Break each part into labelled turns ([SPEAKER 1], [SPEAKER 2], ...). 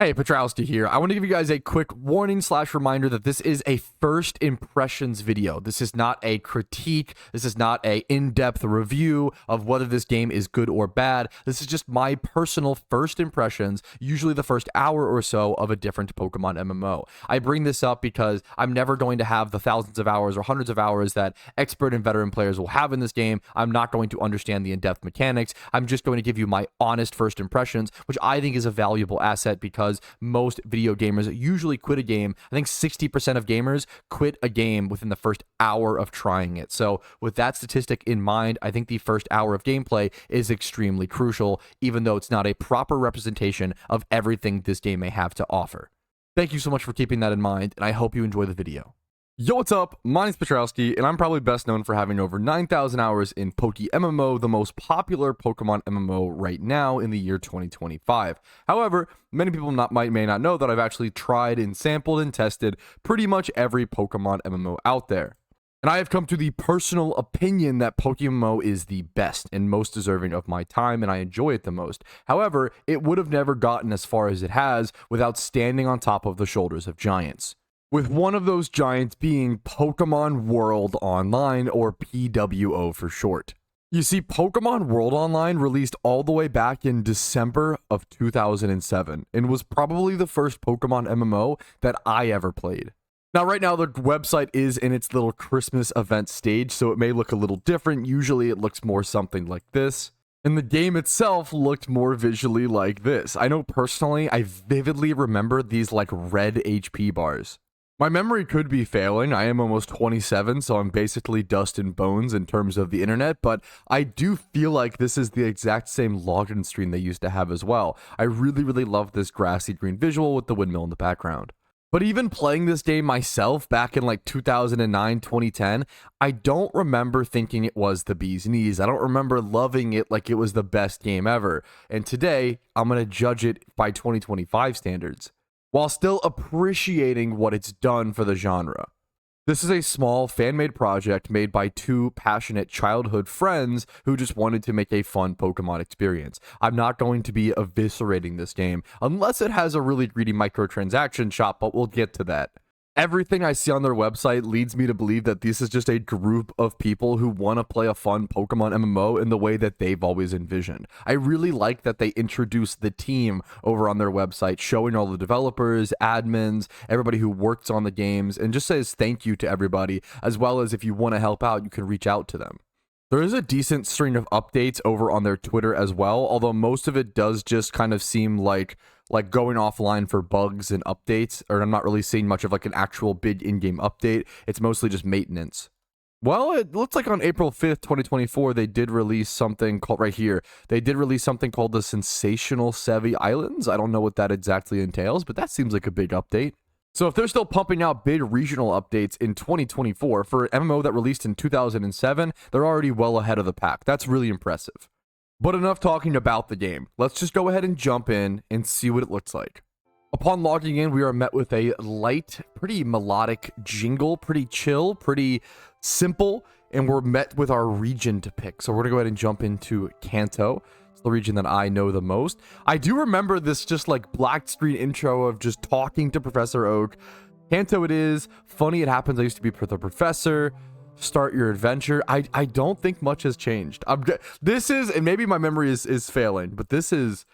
[SPEAKER 1] Hey, Patrouski here. I want to give you guys a quick warning / reminder that this is a first impressions video. This is not a critique. This is not a in-depth review of whether this game is good or bad. This is just my personal first impressions, usually the first hour or so of a different Pokemon MMO. I bring this up because I'm never going to have the thousands of hours or hundreds of hours that expert and veteran players will have in this game. I'm not going to understand the in-depth mechanics. I'm just going to give you my honest first impressions, which I think is a valuable asset because most video gamers usually quit a game. I think 60% of gamers quit a game within the first hour of trying it. So with that statistic in mind, I think the first hour of gameplay is extremely crucial, even though it's not a proper representation of everything this game may have to offer. Thank you so much for keeping that in mind, and I hope you enjoy the video. Yo, what's up? My name's Patrouski, and I'm probably best known for having over 9,000 hours in PokeMMO, the most popular Pokemon MMO right now in the year 2025. However, many people may not know that I've actually tried and sampled and tested pretty much every Pokemon MMO out there. And I have come to the personal opinion that PokeMMO is the best and most deserving of my time, and I enjoy it the most. However, it would have never gotten as far as it has without standing on top of the shoulders of giants. With one of those giants being Pokemon World Online, or PWO for short. You see, Pokemon World Online released all the way back in December of 2007, and was probably the first Pokemon MMO that I ever played. Now, right now, the website is in its little Christmas event stage, so it may look a little different. Usually, it looks more something like this. And the game itself looked more visually like this. I know personally, I vividly remember these like red HP bars. My memory could be failing. I am almost 27, so I'm basically dust and bones in terms of the internet, but I do feel like this is the exact same login screen they used to have as well. I really love this grassy green visual with the windmill in the background. But even playing this game myself back in like 2009, 2010, I don't remember thinking it was the bee's knees. I don't remember loving it like it was the best game ever. And today, I'm going to judge it by 2025 standards, while still appreciating what it's done for the genre. This is a small fan-made project made by two passionate childhood friends who just wanted to make a fun Pokemon experience. I'm not going to be eviscerating this game unless it has a really greedy microtransaction shop, but we'll get to that. Everything I see on their website leads me to believe that this is just a group of people who want to play a fun Pokemon MMO in the way that they've always envisioned. I really like that they introduced the team over on their website, showing all the developers, admins, everybody who works on the games, and just says thank you to everybody, as well as if you want to help out, you can reach out to them. There is a decent string of updates over on their Twitter as well, although most of it does just kind of seem like going offline for bugs and updates, or I'm not really seeing much of like an actual big in-game update. It's mostly just maintenance. Well, it looks like on April 5th, 2024, they did release something called, right here, they did release something called the Sensational Sevi Islands. I don't know what that exactly entails, but that seems like a big update. So if they're still pumping out big regional updates in 2024 for an MMO that released in 2007, they're already well ahead of the pack. That's really impressive. But enough talking about the game. Let's just go ahead and jump in and see what it looks like. Upon logging in, we are met with a light, pretty melodic jingle, pretty chill, pretty simple, and we're met with our region to pick. So we're gonna go ahead and jump into Kanto. It's the region that I know the most. I do remember this just like black screen intro of just talking to Professor Oak. Kanto it is. Funny it happens, I used to be the professor. Start your adventure. I don't think much has changed. This is, and maybe my memory is failing, but this is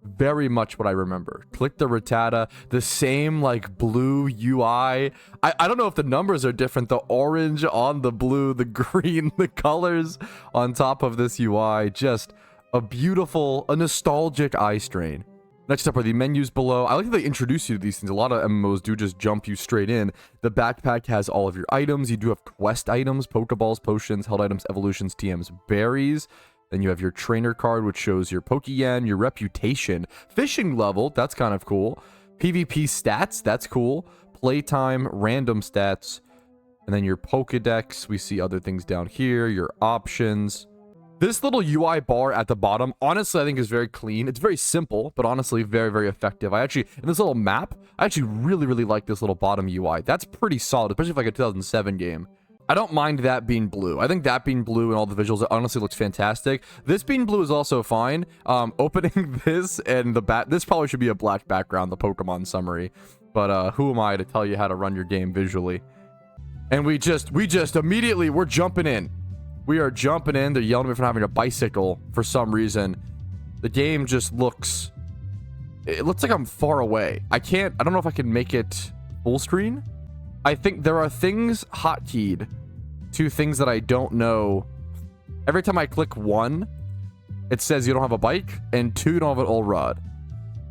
[SPEAKER 1] very much what I remember. Click the Rattata, the same like blue UI. I don't know if the numbers are different. The orange on the blue, the green, the colors on top of this UI. Just a beautiful, a nostalgic eye strain. Next up are the menus below. I like that they introduce you to these things. A lot of MMOs do just jump you straight in. The backpack has all of your items. You do have quest items, Pokeballs, potions, held items, evolutions, TMs, berries. Then you have your trainer card, which shows your Pokeyen, your reputation, fishing level. That's kind of cool. PvP stats. That's cool. Playtime, random stats. And then your Pokedex. We see other things down here. Your options. This little UI bar at the bottom, honestly, I think is very clean. It's very simple, but honestly, very effective. I actually, in this little map, I actually really like this little bottom UI. That's pretty solid, especially for like a 2007 game. I don't mind that being blue. I think that being blue and all the visuals, it honestly looks fantastic. This being blue is also fine. Opening this and this probably should be a black background, the Pokemon summary. But who am I to tell you how to run your game visually? And we just immediately, we're jumping in. We are jumping in. They're yelling at me for having a bicycle for some reason. The game just looks, it looks like I'm far away. I don't know if I can make it full screen. I think there are things hotkeyed to things that I don't know. Every time I click 1, it says you don't have a bike, and 2, you don't have an old rod.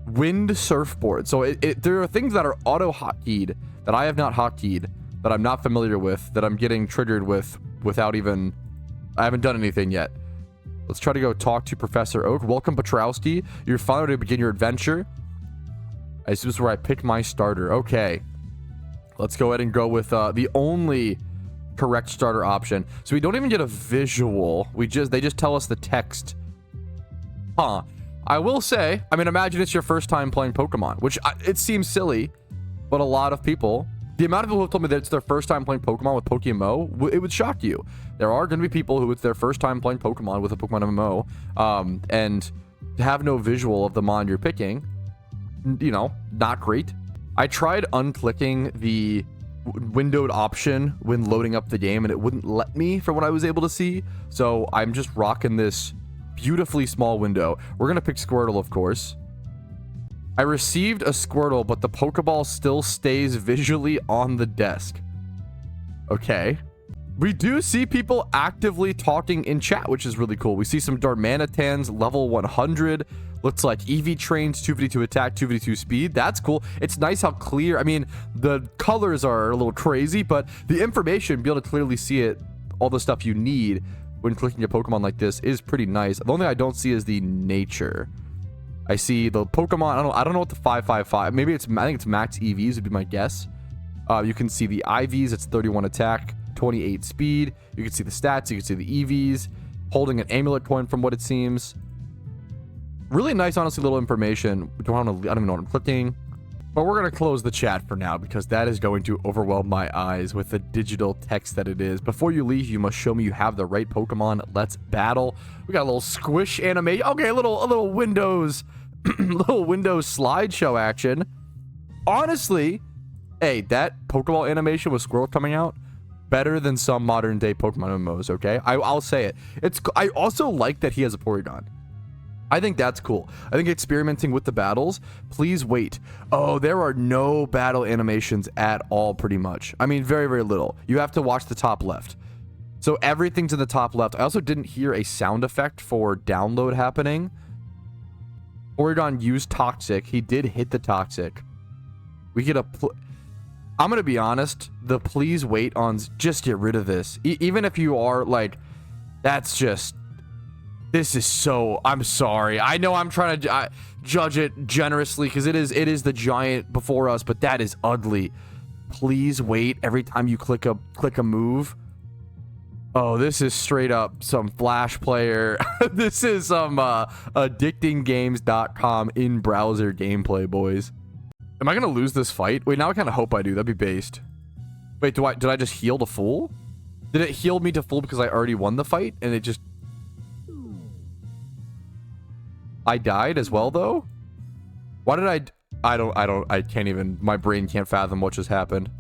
[SPEAKER 1] Wind surfboard. So there are things that are auto hotkeyed that I have not hotkeyed, that I'm not familiar with, that I'm getting triggered with without even, I haven't done anything yet. Let's try to go talk to Professor Oak. Welcome, Patrouski. You're finally to begin your adventure. This is where I pick my starter. Okay. Let's go ahead and go with the only correct starter option. So we don't even get a visual. They just tell us the text. Huh. I will say, I mean, imagine it's your first time playing Pokemon, which it seems silly, but a lot of people, the amount of people who have told me that it's their first time playing Pokemon with PokeMMO, it would shock you. There are going to be people who it's their first time playing Pokemon with a Pokemon MMO, and to have no visual of the mon you're picking, you know, not great. I tried unclicking the windowed option when loading up the game, and it wouldn't let me for what I was able to see. So I'm just rocking this beautifully small window. We're going to pick Squirtle, of course. I received a Squirtle, but the Pokeball still stays visually on the desk. Okay. We do see people actively talking in chat, which is really cool. We see some Darmanitans, level 100. Looks like EV trains, 252 attack, 252 speed. That's cool. It's nice how clear. I mean, the colors are a little crazy, but the information, be able to clearly see it, all the stuff you need when clicking a Pokemon like this is pretty nice. The only thing I don't see is the nature. I see the Pokemon. I don't know what the 555. Maybe I think it's max EVs would be my guess. You can see the IVs. It's 31 attack, 28 speed. You can see the stats. You can see the EVs. Holding an amulet coin from what it seems. Really nice, honestly, little information. I don't even know what I'm clicking. But we're going to close the chat for now because that is going to overwhelm my eyes with the digital text that it is. Before you leave, you must show me you have the right Pokemon. Let's battle. We got a little squish animation. Okay, a little Windows, little Windows slideshow action. Honestly, hey, that Pokeball animation with Squirrel coming out, better than some modern day Pokemon MMOs, okay? I'll say it. I also like that he has a Porygon. I think that's cool. I think experimenting with the battles, please wait. Oh, there are no battle animations at all, pretty much. I mean, very, very little. You have to watch the top left. So everything's in the top left. I also didn't hear a sound effect for download happening. Porygon used Toxic. He did hit the Toxic. We get a... I'm going to be honest. The please wait on... Just get rid of this. Even if you are like... That's just... This is so... I'm sorry. I know I'm trying to judge it generously because it is the giant before us, but that is ugly. Please wait every time you click a move. Oh, this is straight up some Flash player. This is some addictinggames.com in-browser gameplay, boys. Am I going to lose this fight? Wait, now I kind of hope I do. That'd be based. Wait, did I just heal to full? Did it heal me to full because I already won the fight and it just... I died as well, though? Why did I can't even, my brain can't fathom what just happened.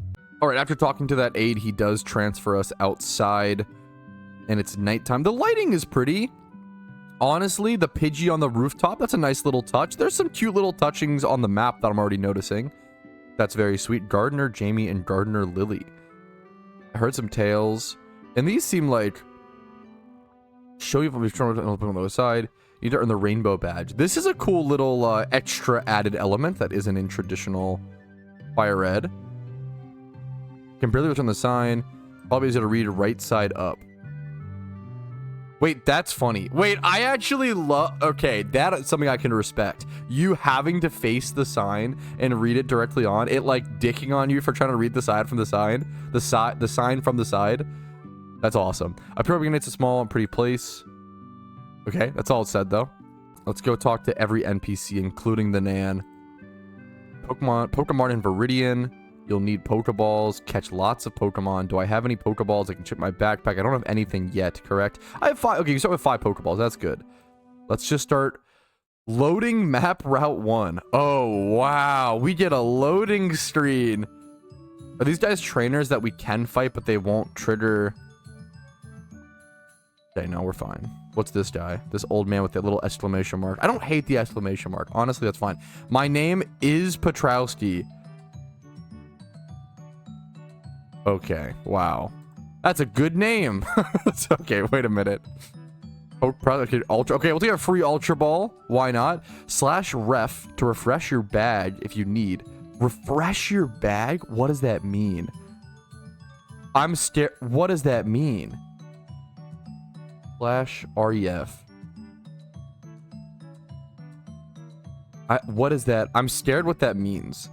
[SPEAKER 1] All right, after talking to that aide, he does transfer us outside, and it's nighttime. The lighting is pretty. Honestly, the Pidgey on the rooftop, that's a nice little touch. There's some cute little touchings on the map that I'm already noticing. That's very sweet. Gardener Jamie and Gardener Lily. I heard some tales, and these seem like... Show you if I'm trying to on the other side. You need to earn the rainbow badge. This is a cool little extra added element that isn't in traditional Fire Red. Can barely return the sign. Probably easy to read right side up. Wait, that's funny. Wait, I actually love... Okay, that's something I can respect. You having to face the sign and read it directly on. It like dicking on you for trying to read the side from the sign. The sign from the side. That's awesome. I probably it's a small and pretty place. Okay, that's all it said, though. Let's go talk to every NPC, including the Nan. Pokemon and Viridian. You'll need Pokeballs, catch lots of Pokemon. Do I have any Pokeballs? I can check my backpack. I don't have anything yet, correct? I have 5. Okay, you start with 5 Pokeballs. That's good. Let's just start loading map route 1. Oh, wow. We get a loading screen. Are these guys trainers that we can fight, but they won't trigger? Okay, no, we're fine. What's this guy? This old man with that little exclamation mark. I don't hate the exclamation mark. Honestly, that's fine. My name is Patrouski. Okay, wow. That's a good name. Okay, wait a minute. Ultra. Okay, we'll take a free Ultra Ball. Why not? /ref to refresh your bag if you need. Refresh your bag? What does that mean? I'm scared. What does that mean? /ref. What is that? I'm scared what that means.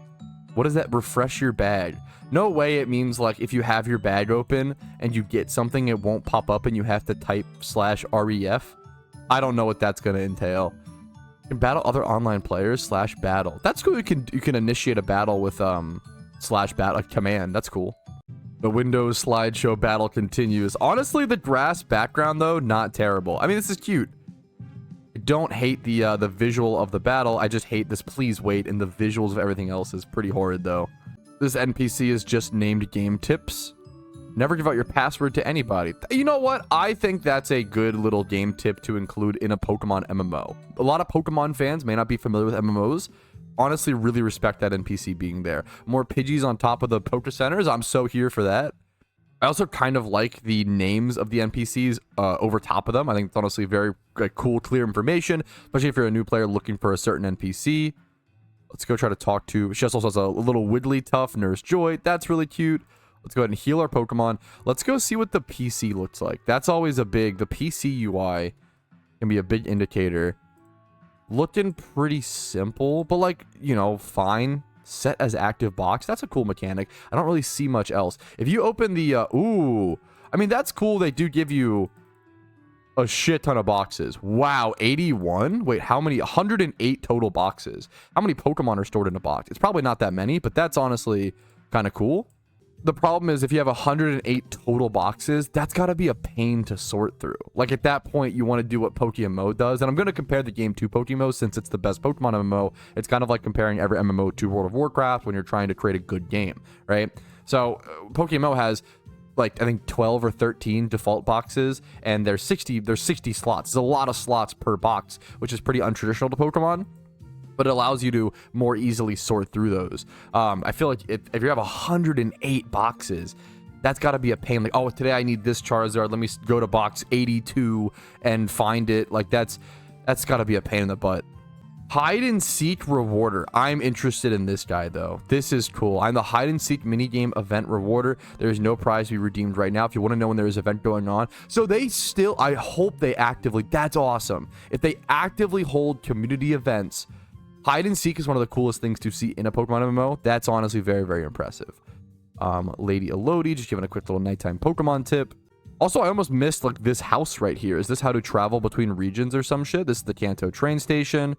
[SPEAKER 1] What does that refresh your bag? No way it means like if you have your bag open and you get something, it won't pop up and you have to type /ref. I don't know what that's going to entail. You can battle other online players /battle. That's cool. You can initiate a battle with /battle, a command. That's cool. The Windows slideshow battle continues. Honestly, the grass background though, not terrible. I mean, this is cute. I don't hate the visual of the battle. I just hate this please wait, and the visuals of everything else is pretty horrid though. This NPC is just named Game Tips. Never give out your password to anybody. You know what? I think that's a good little game tip to include in a Pokemon MMO. A lot of Pokemon fans may not be familiar with MMOs. Honestly, really respect that NPC being there. More Pidgeys on top of the Poke Centers. I'm so here for that. I also kind of like the names of the NPCs over top of them. I think it's honestly very cool, clear information, especially if you're a new player looking for a certain NPC. Let's go try to talk to... She also has a little Wigglytuff, Nurse Joy. That's really cute. Let's go ahead and heal our Pokemon. Let's go see what the PC looks like. That's always a big... The PC UI can be a big indicator. Looking pretty simple, but like, you know, fine. Set as active box. That's a cool mechanic. I don't really see much else. If you open the... ooh. I mean, that's cool. They do give you a shit ton of boxes. Wow, 81? Wait, how many? 108 total boxes. How many Pokemon are stored in a box? It's probably not that many, but that's honestly kind of cool. The problem is if you have 108 total boxes, that's got to be a pain to sort through. Like at that point, you want to do what PokeMMO does. And I'm going to compare the game to PokeMMO since it's the best Pokemon MMO. It's kind of like comparing every MMO to World of Warcraft when you're trying to create a good game, right? So PokeMMO has like I think 12 or 13 default boxes, and there's 60 slots. There's a lot of slots per box, which is pretty untraditional to Pokemon, but it allows you to more easily sort through those. I feel like if you have 108 boxes, that's got to be a pain. Like, oh, today I need this Charizard. Let me go to box 82 and find it. Like that's got to be a pain in the butt. Hide and seek rewarder. I'm interested in this guy though. This is cool. I'm the hide and seek minigame event rewarder. There is no prize to be redeemed right now if you want to know when there is an event going on. So they still, I hope they actively, that's awesome. If they actively hold community events, hide and seek is one of the coolest things to see in a Pokemon MMO. That's honestly very, very impressive. Lady Elodie, just giving a quick little nighttime Pokemon tip. Also, I almost missed like this house right here. Is this how to travel between regions or some shit? This is the Kanto train station.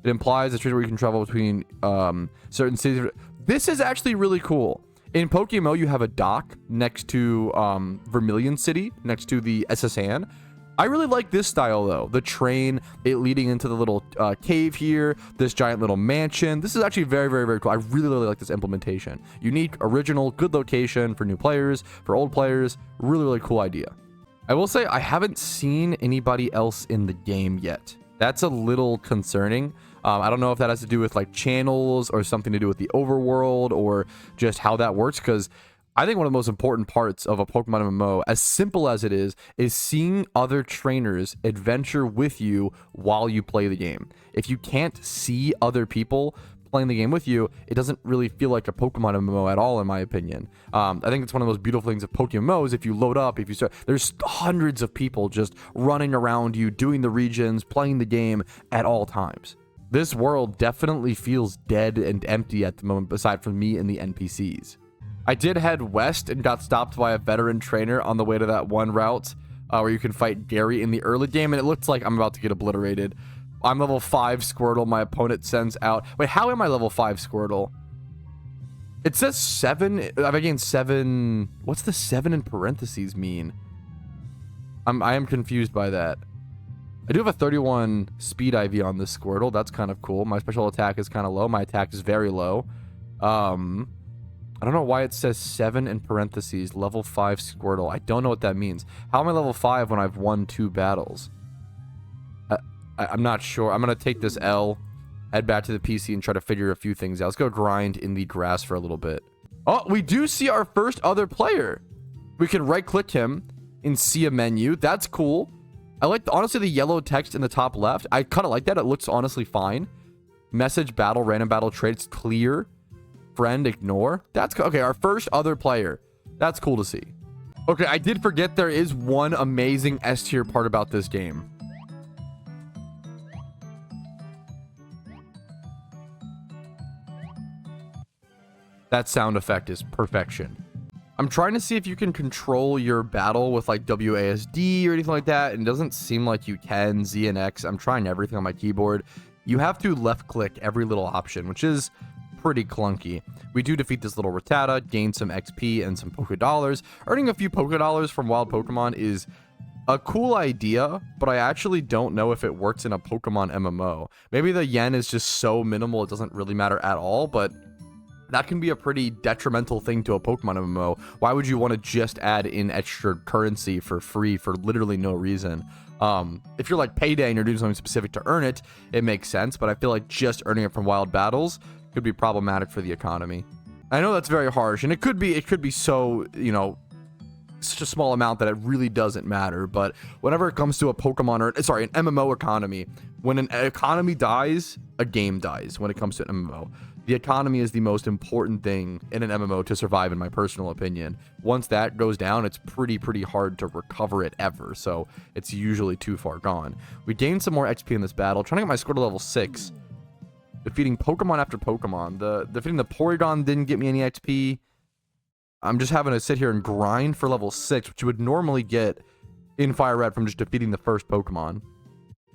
[SPEAKER 1] It implies a train where you can travel between certain cities. This is actually really cool. In PokeMMO, you have a dock next to Vermilion City, next to the SSN. I really like this style, though. The train, it leading into the little cave here, this giant little mansion. This is actually very, very, very cool. I really, really like this implementation. Unique, original, good location for new players, for old players. Really, really cool idea. I will say I haven't seen anybody else in the game yet. That's a little concerning. I don't know if that has to do with like channels or something to do with the overworld or just how that works, because I think one of the most important parts of a Pokemon MMO, as simple as it is seeing other trainers adventure with you while you play the game. If you can't see other people playing the game with you, it doesn't really feel like a Pokemon MMO at all, in my opinion. I think it's one of the most beautiful things of PokeMMO is if you load up, if you start, there's hundreds of people just running around you, doing the regions, playing the game at all times. This world definitely feels dead and empty at the moment, aside from me and the NPCs. I did head west and got stopped by a veteran trainer on the way to that one route where you can fight Gary in the early game, and it looks like I'm about to get obliterated. I'm level 5 Squirtle. My opponent sends out... Wait, how am I level 5 Squirtle? It says 7. I've gained 7. What's the 7 in parentheses mean? I am confused by that. I do have a 31 speed IV on this Squirtle. That's kind of cool. My special attack is kind of low. My attack is very low. I don't know why it says 7 in parentheses, level 5 Squirtle. I don't know what that means. How am I level 5 when I've won 2 battles? I'm not sure. I'm going to take this L, head back to the PC, and try to figure a few things out. Let's go grind in the grass for a little bit. Oh, we do see our first other player. We can right-click him and see a menu. That's cool. I like, honestly, the yellow text in the top left. I kind of like that. It looks honestly fine. Message, battle, random battle, traits, clear. Friend, ignore. That's okay. Our first other player. That's cool to see. Okay, I did forget there is one amazing S tier part about this game. That sound effect is perfection. I'm trying to see if you can control your battle with like WASD or anything like that, and it doesn't seem like you can. Z and X. I'm trying everything on my keyboard. You have to left click every little option, which is pretty clunky. We do defeat this little Rattata, gain some XP and some Poké Dollars. Earning a few Poké Dollars from wild Pokemon is a cool idea, but I actually don't know if it works in a Pokemon MMO. Maybe the yen is just so minimal it doesn't really matter at all, but that can be a pretty detrimental thing to a Pokemon MMO. Why would you want to just add in extra currency for free for literally no reason? If you're like Payday and you're doing something specific to earn it, it makes sense, but I feel like just earning it from wild battles could be problematic for the economy. I know that's very harsh, and it could be so, you know, such a small amount that it really doesn't matter, but whenever it comes to a Pokemon or, sorry, an MMO economy, when an economy dies, a game dies when it comes to an MMO. The economy is the most important thing in an MMO to survive, in my personal opinion. Once that goes down, it's pretty hard to recover it ever, so it's usually too far gone. We gained some more XP in this battle, trying to get my score to level 6. Defeating Pokemon after Pokemon. Defeating the Porygon didn't get me any XP. I'm just having to sit here and grind for level 6, which you would normally get in Fire Red from just defeating the first Pokemon.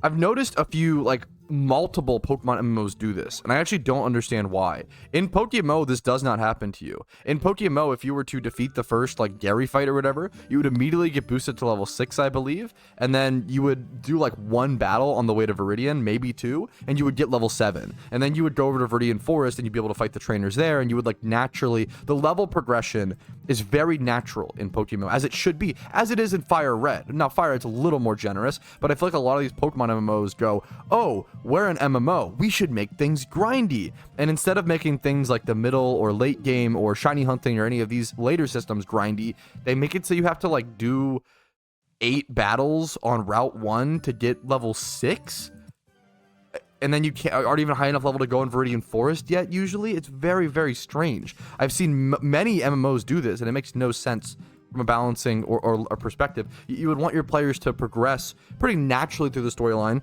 [SPEAKER 1] I've noticed a few, like, multiple Pokemon MMOs do this, and I actually don't understand why. In PokeMMO, this does not happen to you. In PokeMMO, if you were to defeat the first, like, Gary fight or whatever, you would immediately get boosted to level 6, I believe, and then you would do, like, 1 battle on the way to Viridian, maybe 2, and you would get level 7. And then you would go over to Viridian Forest, and you'd be able to fight the trainers there, and you would, like, naturally... The level progression is very natural in PokeMMO, as it should be, as it is in Fire Red. Now, Fire Red's a little more generous, but I feel like a lot of these Pokemon MMOs go, oh, we're an MMO, we should make things grindy. And instead of making things like the middle or late game or shiny hunting or any of these later systems grindy, they make it so you have to like do 8 battles on Route 1 to get level 6. And then you aren't even high enough level to go in Viridian Forest yet, usually. It's very strange. I've seen many MMOs do this, and it makes no sense from a balancing or a perspective. You would want your players to progress pretty naturally through the storyline,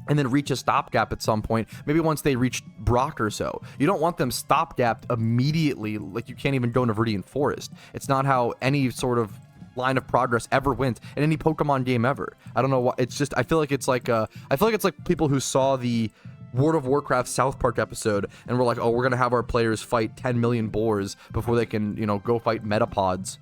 [SPEAKER 1] and then reach a stopgap at some point, maybe once they reach Brock or so. You don't want them stopgapped immediately, like you can't even go into Viridian Forest. It's not how any sort of line of progress ever went in any Pokemon game ever. I don't know why. It's just, I feel like it's like people who saw the World of Warcraft South Park episode and were like, oh, we're gonna have our players fight 10 million boars before they can, you know, go fight Metapods.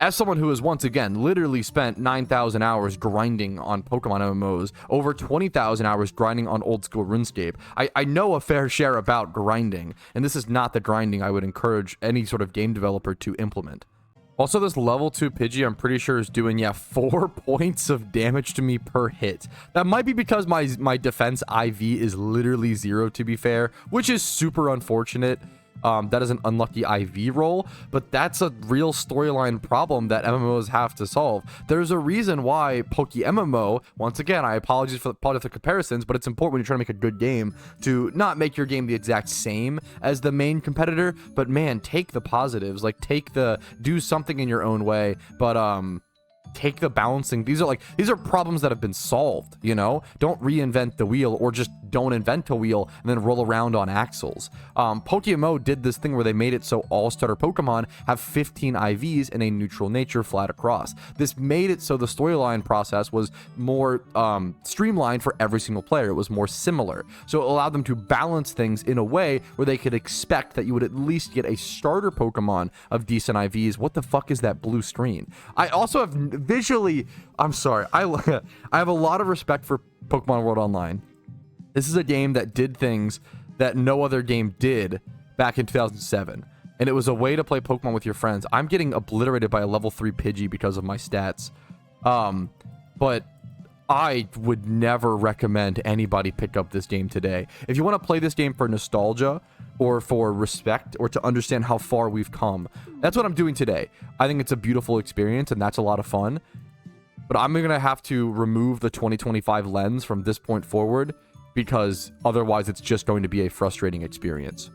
[SPEAKER 1] As someone who has once again literally spent 9,000 hours grinding on Pokemon MMOs, over 20,000 hours grinding on old school RuneScape, I know a fair share about grinding, and this is not the grinding I would encourage any sort of game developer to implement. Also, this level 2 Pidgey, I'm pretty sure is doing, 4 points of damage to me per hit. That might be because my defense IV is literally 0, to be fair, which is super unfortunate. That is an unlucky IV roll, but that's a real storyline problem that MMOs have to solve. There's a reason why PokeMMO, once again, I apologize for the comparisons, but it's important when you're trying to make a good game to not make your game the exact same as the main competitor, but man, take the positives, like do something in your own way. But take the balancing. These are problems that have been solved, you know? Don't reinvent the wheel, or just don't invent a wheel and then roll around on axles. PokeMMO did this thing where they made it so all starter Pokemon have 15 IVs in a neutral nature flat across. This made it so the storyline process was more streamlined for every single player. It was more similar. So it allowed them to balance things in a way where they could expect that you would at least get a starter Pokemon of decent IVs. What the fuck is that blue screen? I also have visually, I'm sorry, I have a lot of respect for Pokemon World Online. This is a game that did things that no other game did back in 2007. And it was a way to play Pokemon with your friends. I'm getting obliterated by a level 3 Pidgey because of my stats. But I would never recommend anybody pick up this game today. If you want to play this game for nostalgia or for respect or to understand how far we've come, that's what I'm doing today. I think it's a beautiful experience and that's a lot of fun. But I'm going to have to remove the 2025 lens from this point forward, because otherwise it's just going to be a frustrating experience.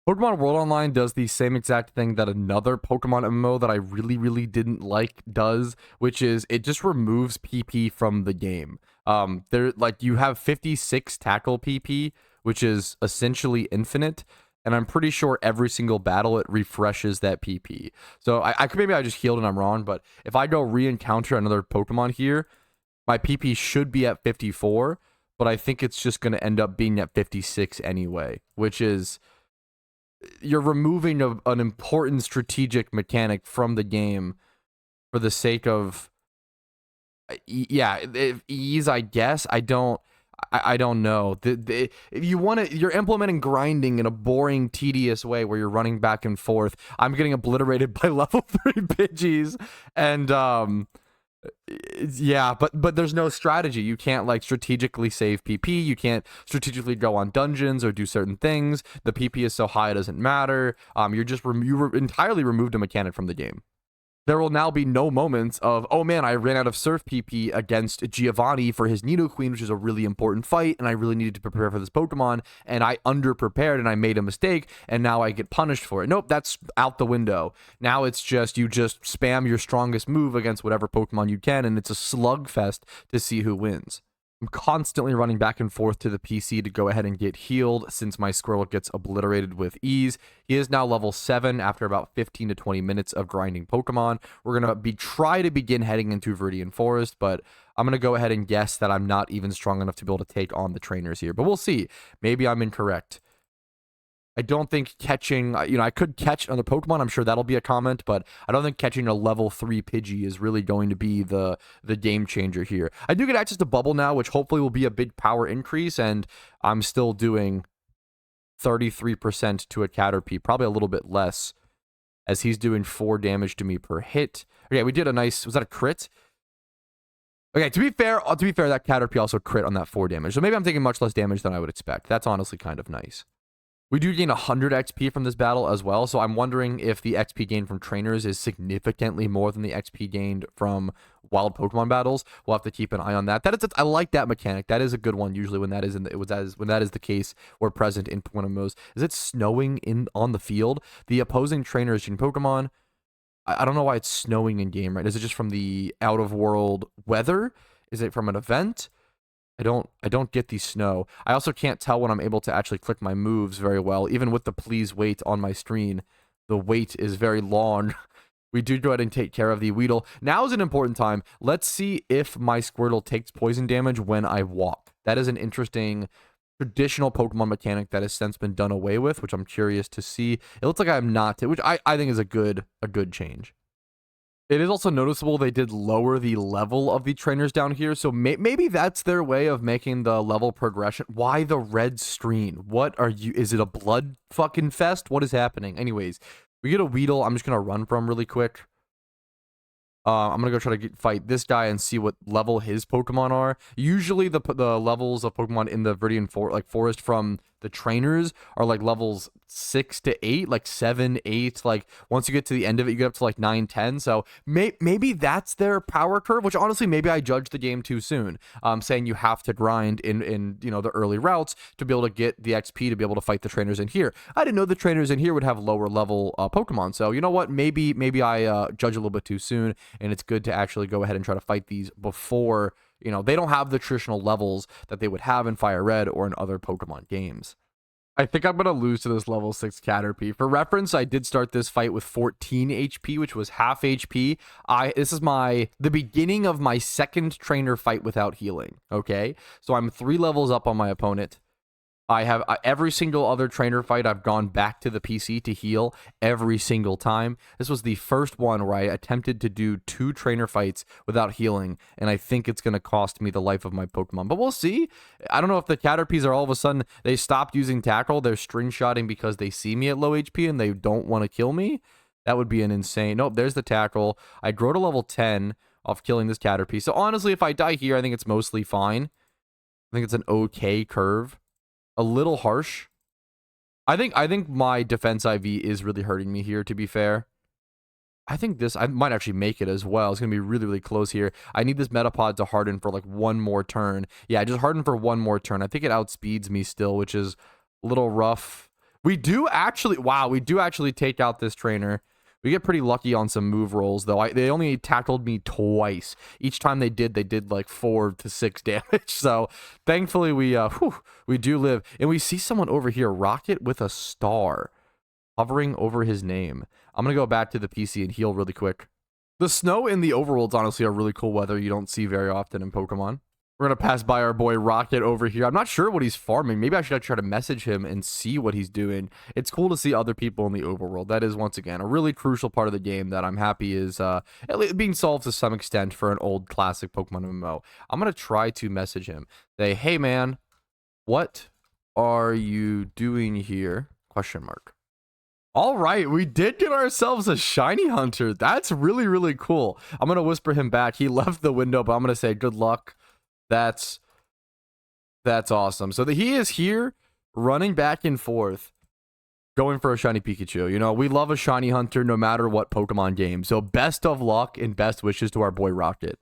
[SPEAKER 1] Pokemon World Online does the same exact thing that another Pokemon MMO that I really didn't like does, which is it just removes PP from the game. You have 56 tackle PP, which is essentially infinite, and I'm pretty sure every single battle it refreshes that PP. So maybe I just healed and I'm wrong, but if I go re-encounter another Pokemon here, my PP should be at 54, but I think it's just going to end up being at 56 anyway, which is, you're removing an important strategic mechanic from the game for the sake of, ease, I guess. I don't know. If you want to, you're implementing grinding in a boring, tedious way where you're running back and forth. I'm getting obliterated by level 3 Pidgeys, and yeah, but there's no strategy. You can't like strategically save PP. You can't strategically go on dungeons or do certain things. The PP is so high it doesn't matter. You entirely removed a mechanic from the game. There will now be no moments of, oh man, I ran out of Surf PP against Giovanni for his Nidoqueen, which is a really important fight, and I really needed to prepare for this Pokemon, and I underprepared and I made a mistake, and now I get punished for it. Nope, that's out the window. Now it's just, you just spam your strongest move against whatever Pokemon you can, and it's a slugfest to see who wins. I'm constantly running back and forth to the PC to go ahead and get healed since my Squirrel gets obliterated with ease. He is now level 7 after about 15 to 20 minutes of grinding Pokemon. We're going to try to begin heading into Viridian Forest, but I'm going to go ahead and guess that I'm not even strong enough to be able to take on the trainers here. But we'll see. Maybe I'm incorrect. I don't think catching, I could catch another Pokemon. I'm sure that'll be a comment, but I don't think catching a level 3 Pidgey is really going to be the game changer here. I do get access to Bubble now, which hopefully will be a big power increase, and I'm still doing 33% to a Caterpie, probably a little bit less, as he's doing 4 damage to me per hit. Okay, we did a nice, was that a crit? Okay, to be fair, that Caterpie also crit on that 4 damage, so maybe I'm taking much less damage than I would expect. That's honestly kind of nice. We do gain 100 XP from this battle as well, so I'm wondering if the XP gained from trainers is significantly more than the XP gained from wild Pokemon battles. We'll have to keep an eye on that. I like that mechanic. That is a good one usually when that is the case or present in PokeMMOs. Is it snowing on the field? The opposing trainer is using Pokemon. I don't know why it's snowing in game, right? Is it just from the out of world weather? Is it from an event? I don't get the snow. I also can't tell when I'm able to actually click my moves very well. Even with the please wait on my screen, the wait is very long. We do go ahead and take care of the Weedle. Now is an important time. Let's see if my Squirtle takes poison damage when I walk. That is an interesting traditional Pokemon mechanic that has since been done away with, which I'm curious to see. It looks like I'm not, which I think is a good change. It is also noticeable they did lower the level of the trainers down here, so maybe that's their way of making the level progression. Why the red screen? What are you? Is it a blood fucking fest? What is happening? Anyways, we get a Weedle. I'm just gonna run from really quick. I'm gonna go try to fight this guy and see what level his Pokemon are. Usually the levels of Pokemon in the Viridian Forest from the trainers are like levels 6 to 8, like 7, 8. Like once you get to the end of it, you get up to like 9, 10. So maybe that's their power curve, which honestly, maybe I judged the game too soon. Saying you have to grind in the early routes to be able to get the XP to be able to fight the trainers in here. I didn't know the trainers in here would have lower level Pokemon. So you know what? Maybe I judge a little bit too soon, and it's good to actually go ahead and try to fight these before, they don't have the traditional levels that they would have in Fire Red or in other Pokemon games. I think I'm going to lose to this level 6 Caterpie. For reference, I did start this fight with 14 HP, which was half HP. This is the beginning of my second trainer fight without healing, okay? So I'm 3 levels up on my opponent. I have every single other trainer fight, I've gone back to the PC to heal every single time. This was the first one where I attempted to do 2 trainer fights without healing, and I think it's going to cost me the life of my Pokemon. But we'll see. I don't know if the Caterpies are all of a sudden, they stopped using Tackle. They're string shotting because they see me at low HP and they don't want to kill me. That would be an insane... Nope, there's the Tackle. I grow to level 10 off killing this Caterpie. So honestly, if I die here, I think it's mostly fine. I think it's an okay curve. A little harsh. I think my defense IV is really hurting me here, to be fair. I think I might actually make it as well. It's going to be really, really close here. I need this Metapod to harden for like one more turn. Yeah, just harden for one more turn. I think it outspeeds me still, which is a little rough. We do actually take out this trainer. We get pretty lucky on some move rolls, though. They only tackled me twice. Each time they did like 4 to 6 damage. So thankfully we do live. And we see someone over here, Rocket with a star hovering over his name. I'm going to go back to the PC and heal really quick. The snow in the overworlds honestly are really cool weather you don't see very often in Pokemon. We're going to pass by our boy Rocket over here. I'm not sure what he's farming. Maybe I should try to message him and see what he's doing. It's cool to see other people in the overworld. That is, once again, a really crucial part of the game that I'm happy is being solved to some extent for an old classic Pokemon MMO. I'm going to try to message him. Say, hey, man, what are you doing here? Question mark. All right, we did get ourselves a shiny hunter. That's really, really cool. I'm going to whisper him back. He left the window, but I'm going to say good luck. That's awesome. So he is here running back and forth, going for a shiny Pikachu. We love a shiny hunter no matter what Pokemon game. So best of luck and best wishes to our boy Rocket.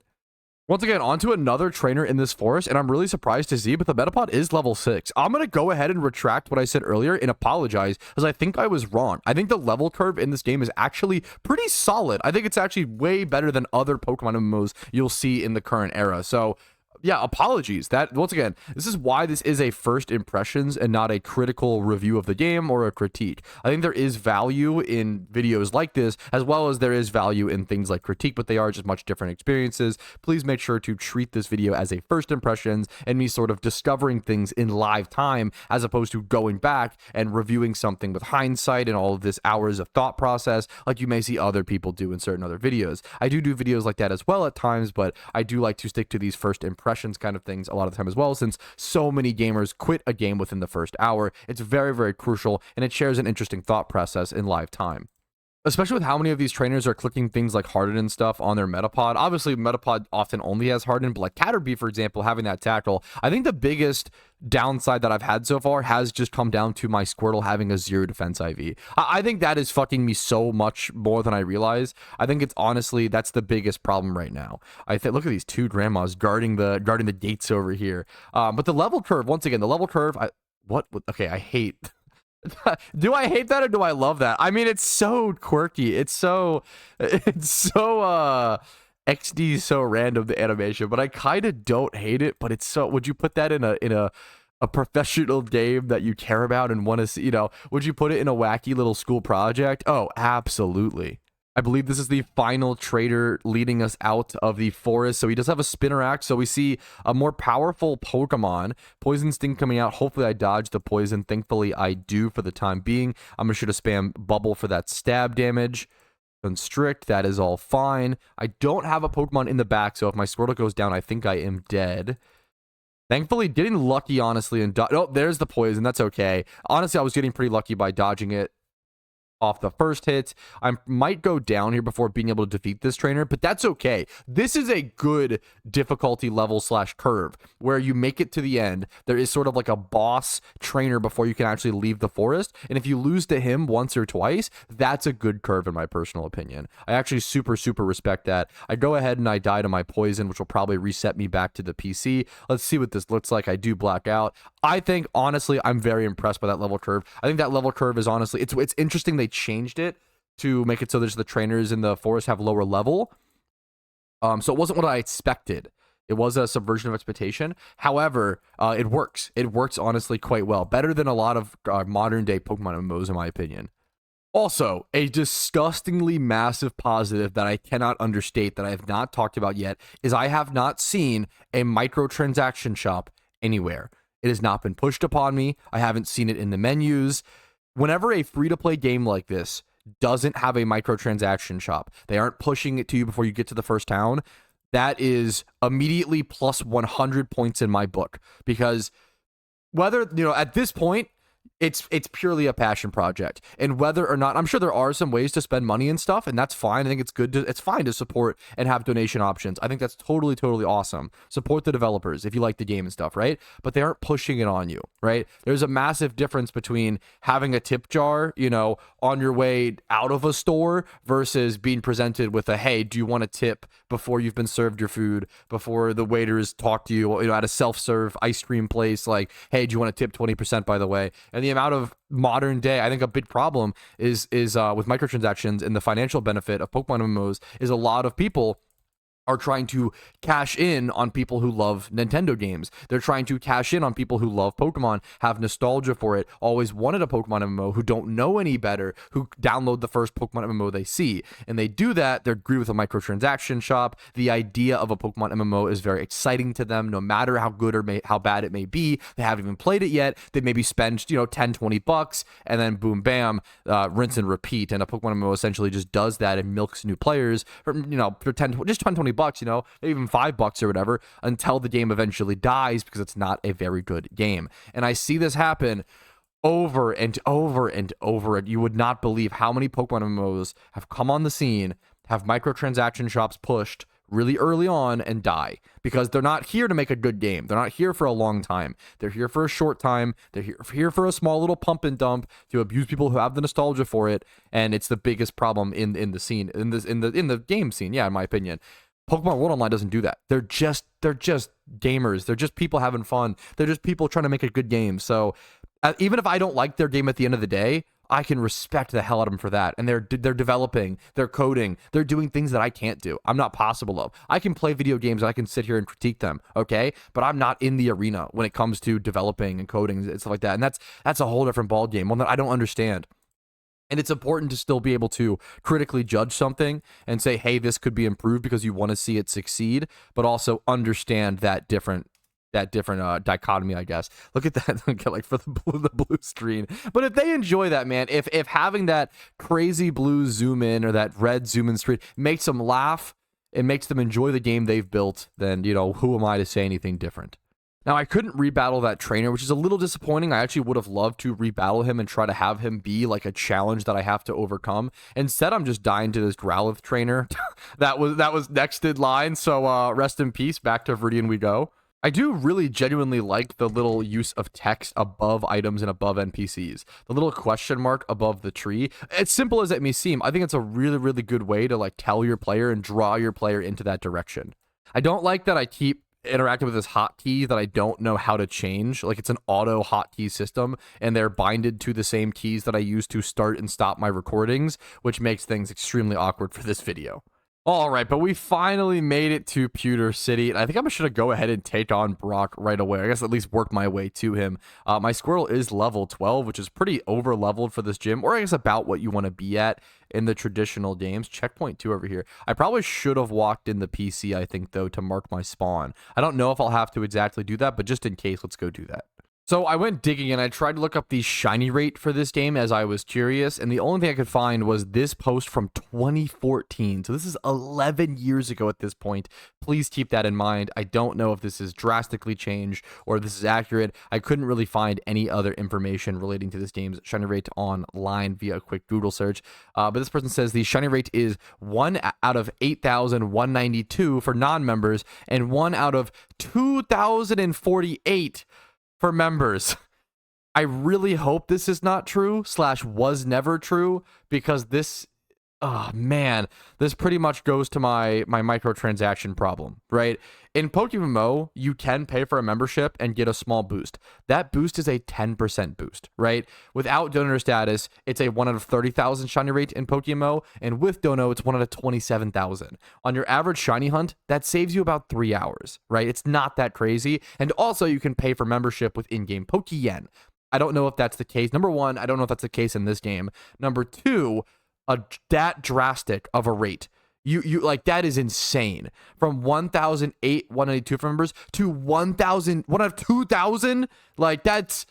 [SPEAKER 1] Once again, onto another trainer in this forest, and I'm really surprised to see, but the Metapod is level 6. I'm going to go ahead and retract what I said earlier and apologize, because I think I was wrong. I think the level curve in this game is actually pretty solid. I think it's actually way better than other Pokemon MMOs you'll see in the current era. So yeah, apologies. That, once again, this is why this is a first impressions and not a critical review of the game or a critique. I think there is value in videos like this, as well as there is value in things like critique, but they are just much different experiences. Please make sure to treat this video as a first impressions and me sort of discovering things in live time, as opposed to going back and reviewing something with hindsight and all of this hours of thought process, like you may see other people do in certain other videos. I do videos like that as well at times, but I do like to stick to these first impressions kind of things a lot of the time as well, since so many gamers quit a game within the first hour. It's very, very crucial, and it shares an interesting thought process in live time. Especially with how many of these trainers are clicking things like Harden and stuff on their Metapod. Obviously, Metapod often only has Harden, but like Caterpie, for example, having that Tackle. I think the biggest downside that I've had so far has just come down to my Squirtle having a 0 defense IV. I think that is fucking me so much more than I realize. I think it's honestly, that's the biggest problem right now. I think, look at these 2 grandmas guarding the gates over here. But the level curve, once again, the level curve, okay, I hate... Do I hate that or do I love that? I mean, it's so quirky. It's so XD, so random, the animation, but I kind of don't hate it. But it's so, would you put that in a professional game that you care about and want to see, would you put it in a wacky little school project? Oh, absolutely. I believe this is the final trader leading us out of the forest. So he does have a Spinnerack. So we see a more powerful Pokemon. Poison Sting coming out. Hopefully I dodge the poison. Thankfully I do for the time being. I'm going to shoot a spam bubble for that stab damage. Constrict. That is all fine. I don't have a Pokemon in the back. So if my Squirtle goes down, I think I am dead. Thankfully, getting lucky, honestly. And oh, there's the poison. That's okay. Honestly, I was getting pretty lucky by dodging it. off the first hit. I might go down here before being able to defeat this trainer, but that's okay. This is a good difficulty level / curve where you make it to the end. There is sort of like a boss trainer before you can actually leave the forest. And if you lose to him once or twice, that's a good curve in my personal opinion. I actually super respect that. I go ahead and I die to my poison, which will probably reset me back to the PC. Let's see what this looks like. I do black out. I think, honestly, I'm very impressed by that level curve. I think that level curve is honestly, it's interesting they changed it to make it so there's the trainers in the forest have lower level. So it wasn't what I expected. It was a subversion of expectation. However, it works. It works honestly quite well. Better than a lot of modern day Pokemon MMOs, in my opinion. Also, a disgustingly massive positive that I cannot understate that I have not talked about yet is I have not seen a microtransaction shop anywhere. It has not been pushed upon me. I haven't seen it in the menus. Whenever a free-to-play game like this doesn't have a microtransaction shop, they aren't pushing it to you before you get to the first town, that is immediately plus 100 points in my book. Because whether, at this point, it's purely a passion project, and whether or not, I'm sure there are some ways to spend money and stuff, and that's fine. I think it's fine to support and have donation options. I think that's totally awesome. Support the developers if you like the game and stuff, right? But they aren't pushing it on you, right? There's a massive difference between having a tip jar, on your way out of a store versus being presented with a, hey, do you want a tip before you've been served your food, before the waiters talk to you, at a self-serve ice cream place, like, hey, do you want a tip 20% by the way? And the amount of modern day, I think a big problem is with microtransactions and the financial benefit of Pokemon MMOs is a lot of people are trying to cash in on people who love Nintendo games. They're trying to cash in on people who love Pokemon, have nostalgia for it, always wanted a Pokemon MMO, who don't know any better, who download the first Pokemon MMO they see. And they do that, they agree with a microtransaction shop. The idea of a Pokemon MMO is very exciting to them, no matter how good or how bad it may be. They haven't even played it yet. They maybe spend, $10-20, and then boom, bam, rinse and repeat. And a Pokemon MMO essentially just does that and milks new players for, for 10, just 10, $20, even $5 or whatever, until the game eventually dies because it's not a very good game. And I see this happen over and over and over. And you would not believe how many Pokemon MMOs have come on the scene, have microtransaction shops pushed really early on and die because they're not here to make a good game. They're not here for a long time. They're here for a short time. They're here for a small little pump and dump to abuse people who have the nostalgia for it. And it's the biggest problem in the scene, in the game scene. Yeah, in my opinion. Pokemon World Online doesn't do that. They're just gamers. They're just people having fun. They're just people trying to make a good game. So even if I don't like their game at the end of the day, I can respect the hell out of them for that. And they're developing, they're coding, they're doing things that I can't do. I'm not possible of. I can play video games and I can sit here and critique them, okay? But I'm not in the arena when it comes to developing and coding and stuff like that. And that's a whole different ball game, one that I don't understand. And it's important to still be able to critically judge something and say, hey, this could be improved because you want to see it succeed, but also understand that different dichotomy, I guess. Look at that, like for the blue screen. But if they enjoy that, man, if having that crazy blue zoom in or that red zoom in screen makes them laugh, it makes them enjoy the game they've built, then, who am I to say anything different? Now, I couldn't rebattle that trainer, which is a little disappointing. I actually would have loved to rebattle him and try to have him be like a challenge that I have to overcome. Instead, I'm just dying to this Growlithe trainer that was next in line. So rest in peace. Back to Viridian we go. I do really genuinely like the little use of text above items and above NPCs. The little question mark above the tree. As simple as it may seem, I think it's a really good way to like tell your player and draw your player into that direction. I don't like that I keep interacting with this hotkey that I don't know how to change. Like, it's an auto hotkey system and they're binded to the same keys that I use to start and stop my recordings, which makes things extremely awkward for this video. All right, but we finally made it to Pewter City, and I think I'm just going to go ahead and take on Brock right away. I guess at least work my way to him. My Squirtle is level 12, which is pretty over-leveled for this gym, or I guess about what you want to be at in the traditional games. Checkpoint 2 over here. I probably should have walked in the PC, I think, though, to mark my spawn. I don't know if I'll have to exactly do that, but just in case, let's go do that. So I went digging and I tried to look up the shiny rate for this game as I was curious, and the only thing I could find was this post from 2014. So this is 11 years ago at this point. Please keep that in mind. I don't know if this is drastically changed or if this is accurate. I couldn't really find any other information relating to this game's shiny rate online via a quick Google search. But this person says the shiny rate is 1 out of 8,192 for non-members and 1 out of 2,048 for members. I really hope this is not true / was never true, because this, oh man, this pretty much goes to my microtransaction problem, right? In PokeMMO, you can pay for a membership and get a small boost. That boost is a 10% boost, right? Without donor status, it's a 1 out of 30,000 shiny rate in PokeMMO, and with dono, it's 1 out of 27,000. On your average shiny hunt, that saves you about 3 hours, right? It's not that crazy. And also, you can pay for membership with in-game Pokeyen. I don't know if that's the case. Number one, I don't know if that's the case in this game. Number two, that drastic of a rate. You like, that is insane. From 1,192 for members to 1,000, 1 out of 2,000. Like, that's,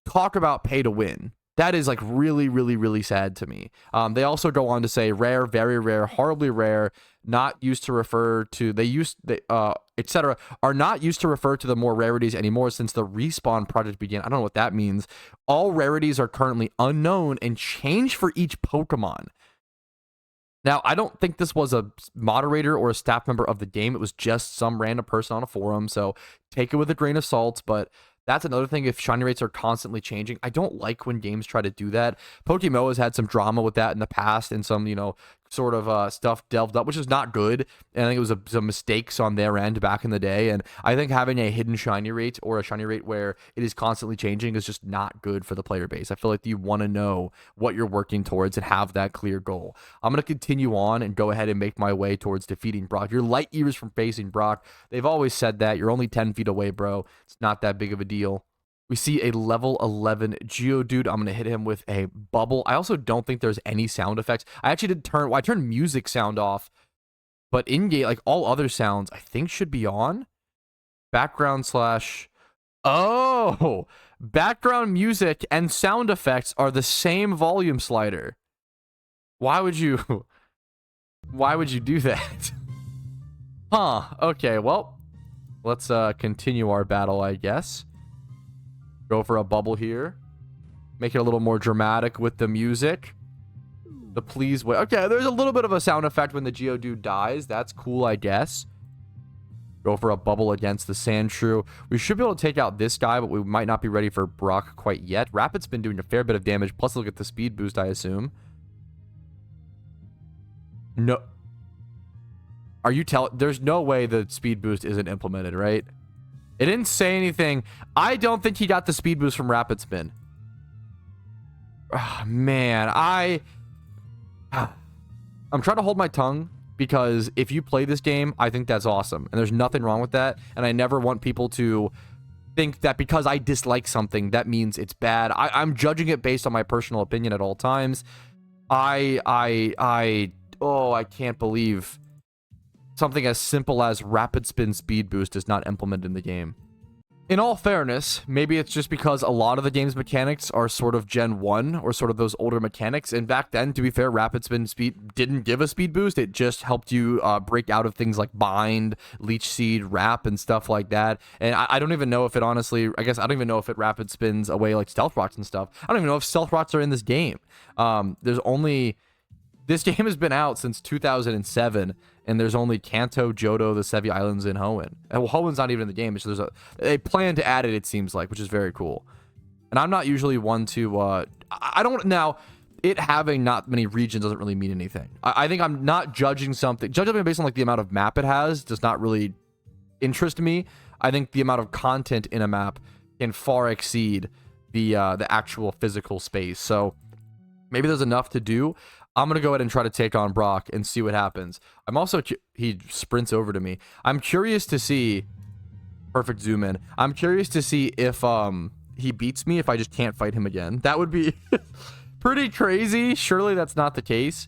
[SPEAKER 1] talk about pay to win. That is like really, really, really sad to me. They also go on to say rare, very rare, horribly rare, not used to refer to, etc. are not used to refer to the more rarities anymore since the Respawn project began. I don't know what that means. All rarities are currently unknown and change for each Pokemon. Now, I don't think this was a moderator or a staff member of the game. It was just some random person on a forum, so take it with a grain of salt, but that's another thing. If shiny rates are constantly changing, I don't like when games try to do that. PokeMMO has had some drama with that in the past and some, sort of stuff delved up, which is not good. And I think it was some mistakes on their end back in the day. And I think having a hidden shiny rate or a shiny rate where it is constantly changing is just not good for the player base. I feel like you want to know what you're working towards and have that clear goal. I'm going to continue on and go ahead and make my way towards defeating Brock. You're light years from facing Brock. They've always said that. You're only 10 feet away, bro. It's not that big of a deal. We see a level 11 Geodude. I'm going to hit him with a bubble. I also don't think there's any sound effects. I turned music sound off, but in-game, like all other sounds, I think should be on. Background music and sound effects are the same volume slider. Why would you do that? Huh. Okay, well, let's continue our battle, I guess. Go for a bubble here. Make it a little more dramatic with the music. The please wait. Okay, there's a little bit of a sound effect when the Geodude dies. That's cool, I guess. Go for a bubble against the Sandshrew. We should be able to take out this guy, but we might not be ready for Brock quite yet. Rapid's been doing a fair bit of damage. Plus, look at the speed boost, I assume. No. Are you telling... There's no way the speed boost isn't implemented, right? It didn't say anything. I don't think he got the speed boost from Rapid Spin. Oh, man, I'm trying to hold my tongue because if you play this game, I think that's awesome. And there's nothing wrong with that. And I never want people to think that because I dislike something, that means it's bad. I'm judging it based on my personal opinion at all times. Oh, I can't believe something as simple as Rapid Spin Speed Boost is not implemented in the game. In all fairness, maybe it's just because a lot of the game's mechanics are sort of Gen 1 or sort of those older mechanics. And back then, to be fair, Rapid Spin Speed didn't give a speed boost. It just helped you break out of things like Bind, Leech Seed, Wrap, and stuff like that. And I don't even know if it honestly, I don't even know if it Rapid Spins away like Stealth Rocks and stuff. I don't even know if Stealth Rocks are in this game. This game has been out since 2007, and there's only Kanto, Johto, the Sevi Islands, and Hoenn. And Hoenn's not even in the game. So they plan to add it, it seems like, which is very cool. And I'm not usually one to... it having not many regions doesn't really mean anything. I think I'm not judging something. Judging it based on like the amount of map it has does not really interest me. I think the amount of content in a map can far exceed the actual physical space. So maybe there's enough to do. I'm going to go ahead and try to take on Brock and see what happens. I'm also... He sprints over to me. I'm curious to see... Perfect zoom in. I'm curious to see if he beats me if I just can't fight him again. That would be pretty crazy. Surely that's not the case.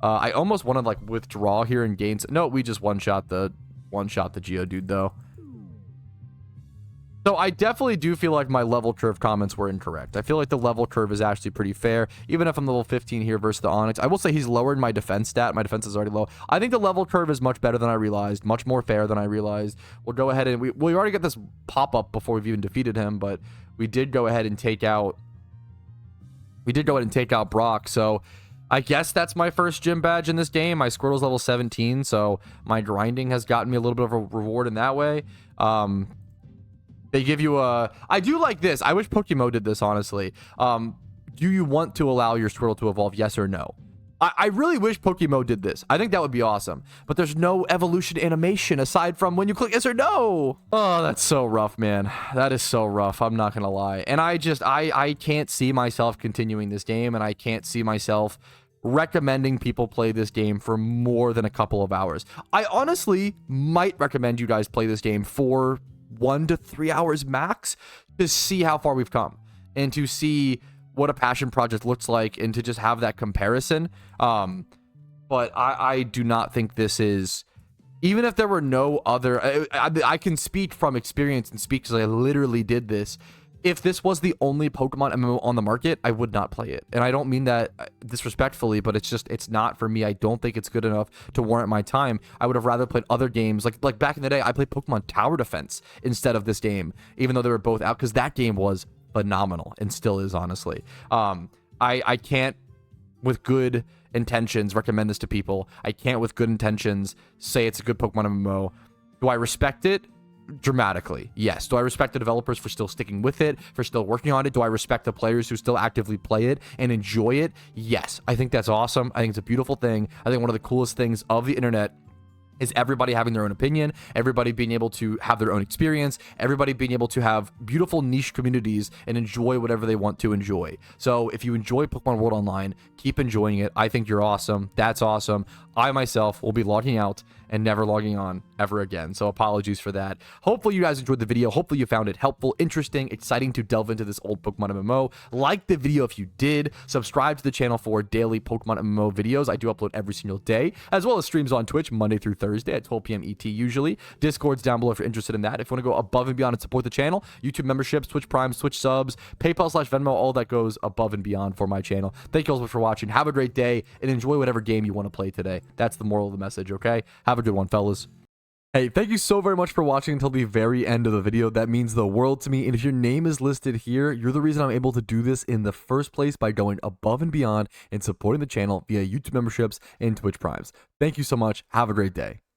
[SPEAKER 1] I almost want to like withdraw here and gain... No, we just one-shot the Geodude though. So I definitely do feel like my level curve comments were incorrect. I feel like the level curve is actually pretty fair. Even if I'm level 15 here versus the Onyx, I will say he's lowered my defense stat. My defense is already low. I think the level curve is much better than I realized, much more fair than I realized. We'll go ahead and we already got this pop-up before we've even defeated him, but we did go ahead and take out Brock. So I guess that's my first gym badge in this game. My Squirtle's level 17, so my grinding has gotten me a little bit of a reward in that way. They give you a... I do like this. I wish PokeMMO did this, honestly. Do you want to allow your Squirtle to evolve, yes or no? I really wish PokeMMO did this. I think that would be awesome. But there's no evolution animation aside from when you click yes or no. Oh, that's so rough, man. That is so rough. I'm not going to lie. And I can't see myself continuing this game, and I can't see myself recommending people play this game for more than a couple of hours. I honestly might recommend you guys play this game for 1 to 3 hours max to see how far we've come and to see what a passion project looks like and to just have that comparison. But I do not think this is, even if there were no other, I can speak from experience and speak because I literally did this. If this was the only Pokemon MMO on the market, I would not play it. And I don't mean that disrespectfully, but it's not for me. I don't think it's good enough to warrant my time. I would have rather played other games. Like back in the day, I played Pokemon Tower Defense instead of this game, even though they were both out, because that game was phenomenal and still is, honestly. I can't, with good intentions, recommend this to people. I can't, with good intentions, say it's a good Pokemon MMO. Do I respect it? Dramatically, yes. Do I respect the developers for still sticking with it, for still working on it? Do I respect the players who still actively play it and enjoy it? Yes. I think that's awesome. I think it's a beautiful thing. I think one of the coolest things of the internet is everybody having their own opinion, everybody being able to have their own experience, everybody being able to have beautiful niche communities and enjoy whatever they want to enjoy. So if you enjoy Pokemon World Online, keep enjoying it. I think you're awesome. That's awesome. I myself will be logging out and never logging on ever again. So apologies for that. Hopefully you guys enjoyed the video. Hopefully you found it helpful, interesting, exciting to delve into this old Pokemon MMO. Like the video if you did. Subscribe to the channel for daily Pokemon MMO videos. I do upload every single day, as well as streams on Twitch Monday through Thursday at 12 p.m. ET usually. Discord's down below if you're interested in that. If you want to go above and beyond and support the channel, YouTube memberships, Twitch Primes, Twitch subs, PayPal/Venmo, all that goes above and beyond for my channel. Thank you all so much for watching. Have a great day and enjoy whatever game you want to play today. That's the moral of the message, okay? Have a good one, fellas. Hey, thank you so very much for watching until the very end of the video. That means the world to me. And if your name is listed here, you're the reason I'm able to do this in the first place by going above and beyond and supporting the channel via YouTube memberships and Twitch Primes. Thank you so much. Have a great day.